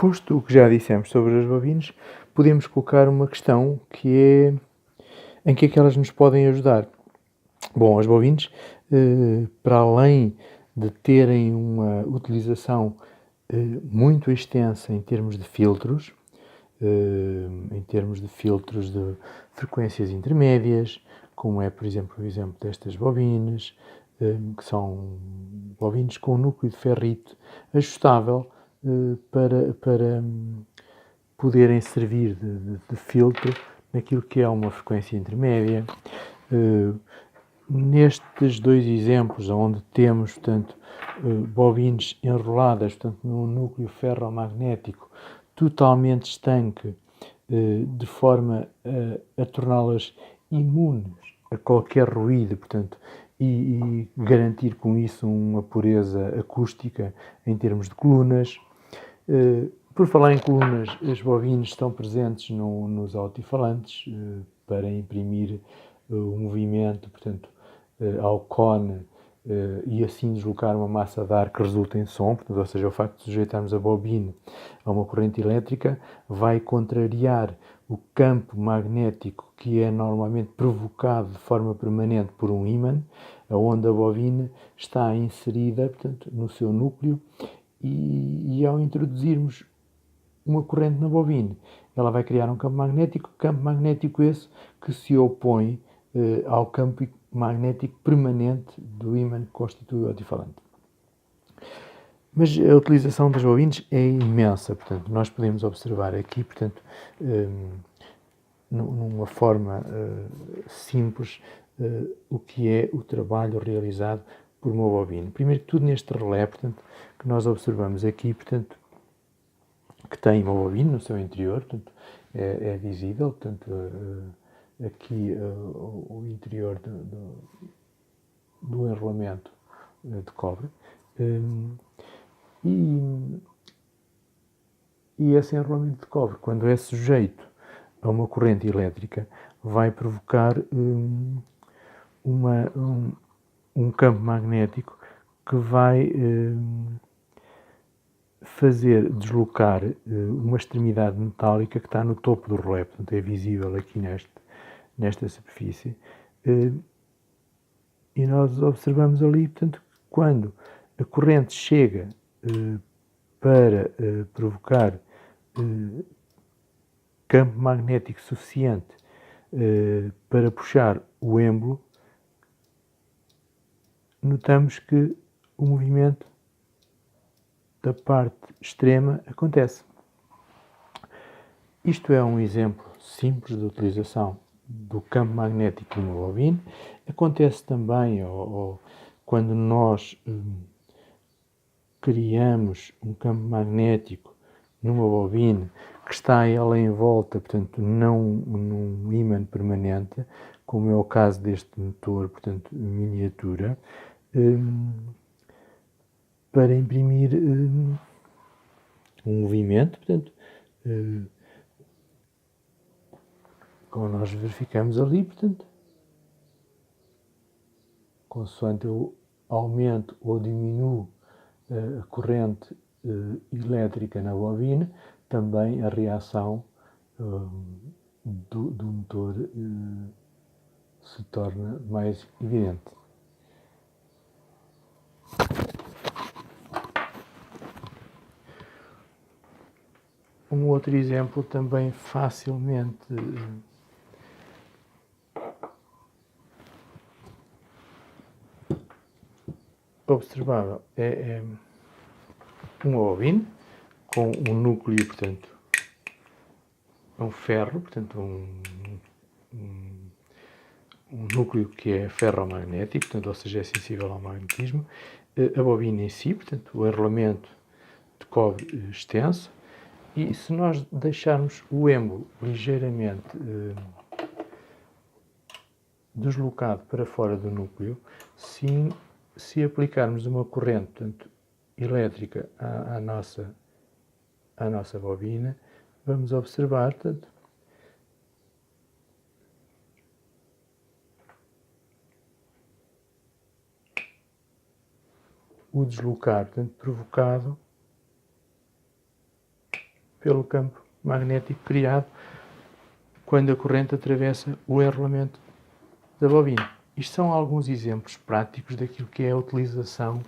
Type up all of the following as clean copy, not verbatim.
Posto o que já dissemos sobre as bobinas, podemos colocar uma questão que é em que é que elas nos podem ajudar. Bom, as bobinas, para além de terem uma utilização muito extensa em termos de filtros de frequências intermédias, como é, por exemplo, o exemplo destas bobinas, que são bobinas com núcleo de ferrite ajustável para poderem servir de filtro naquilo que é uma frequência intermédia. Nestes dois exemplos, onde temos, portanto, bobinas enroladas, portanto, num núcleo ferromagnético totalmente estanque, de forma a torná-las imunes a qualquer ruído, portanto, e garantir com isso uma pureza acústica em termos de colunas. Por falar em colunas, as bobinas estão presentes nos altifalantes para imprimir o movimento, portanto, ao cone e assim deslocar uma massa de ar que resulta em som, portanto, ou seja, o facto de sujeitarmos a bobina a uma corrente elétrica vai contrariar o campo magnético que é normalmente provocado de forma permanente por um ímã, onde a bobina está inserida, portanto, no seu núcleo e ao introduzirmos uma corrente na bobina, ela vai criar um campo magnético esse que se opõe ao campo magnético permanente do ímã que constitui o altifalante. Mas a utilização das bobinas é imensa, portanto, nós podemos observar aqui, portanto, numa forma simples, o que é o trabalho realizado por uma bobina. Primeiro que tudo, neste relé, portanto, que nós observamos aqui, portanto, que tem uma bobina no seu interior, portanto, é visível, portanto, aqui o interior do enrolamento de cobre. E esse enrolamento de cobre, quando é sujeito a uma corrente elétrica, vai provocar um campo magnético que vai fazer deslocar uma extremidade metálica que está no topo do relé, portanto é visível aqui nesta superfície. E nós observamos ali, portanto, quando a corrente chega para provocar campo magnético suficiente para puxar o êmbolo, notamos que o movimento da parte extrema acontece. Isto é um exemplo simples de utilização do campo magnético de uma bobina. Acontece também quando nós criamos um campo magnético numa bobina que está ela em volta, portanto, não num ímã permanente, como é o caso deste motor, portanto, miniatura, para imprimir um movimento, portanto, como nós verificamos ali, portanto, consoante eu aumento ou diminuo a corrente elétrica na bobina, também a reação do motor se torna mais evidente. Um outro exemplo também facilmente observável é uma bobina com um núcleo, portanto, um ferro, portanto, um núcleo que é ferromagnético, portanto, ou seja, é sensível ao magnetismo. A bobina em si, portanto, o enrolamento de cobre extenso, e se nós deixarmos o êmbolo ligeiramente deslocado para fora do núcleo, se aplicarmos uma corrente, portanto, elétrica à nossa bobina, vamos observar, portanto, o deslocar, portanto, provocado pelo campo magnético criado quando a corrente atravessa o enrolamento da bobina. Isto são alguns exemplos práticos daquilo que é a utilização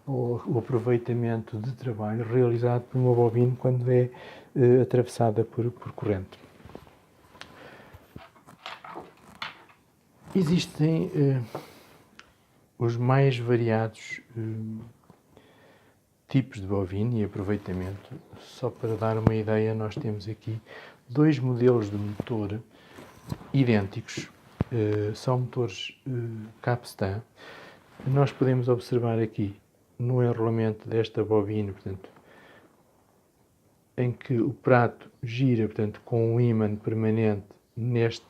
ou o aproveitamento de trabalho realizado por uma bobina quando é atravessada por corrente. Existem os mais variados tipos de bobina e aproveitamento. Só para dar uma ideia, nós temos aqui 2 modelos de motor idênticos. São motores Capstan. Nós podemos observar aqui no enrolamento desta bobina, portanto, em que o prato gira, portanto, com um ímã permanente nesta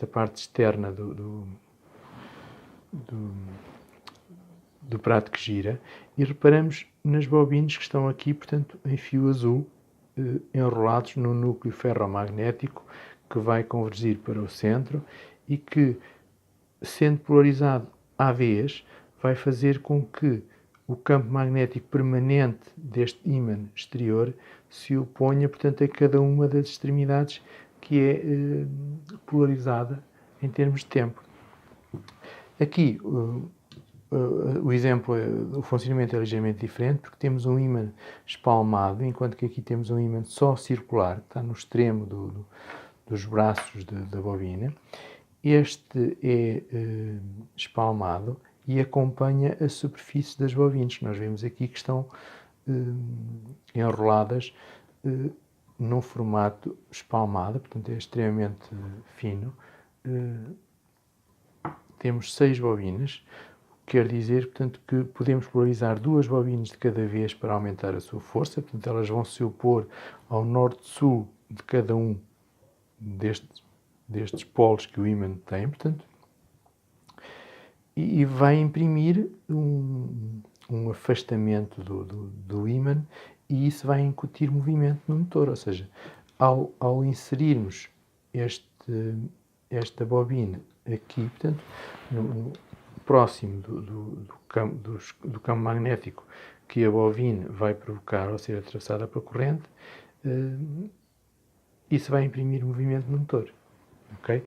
parte externa do prato que gira, e reparamos nas bobinas que estão aqui, portanto, em fio azul, enrolados no núcleo ferromagnético que vai convergir para o centro e que, sendo polarizado à vez, vai fazer com que o campo magnético permanente deste ímã exterior se oponha, portanto, a cada uma das extremidades que é polarizada em termos de tempo. Aqui o exemplo, o funcionamento é ligeiramente diferente, porque temos um ímã espalmado, enquanto que aqui temos um ímã só circular, que está no extremo dos braços da bobina. Este é espalmado e acompanha a superfície das bobinas, que nós vemos aqui que estão enroladas num formato espalmado, portanto é extremamente fino. Temos 6 bobinas, o que quer dizer, portanto, que podemos polarizar 2 bobinas de cada vez para aumentar a sua força, portanto elas vão se opor ao norte-sul de cada um destes polos que o ímã tem, portanto, e vai imprimir um afastamento do ímã, e isso vai incutir movimento no motor, ou seja, ao inserirmos esta bobina aqui, portanto, próximo do campo magnético que a bobina vai provocar ao ser atravessada pela corrente, isso vai imprimir movimento no motor. Okay?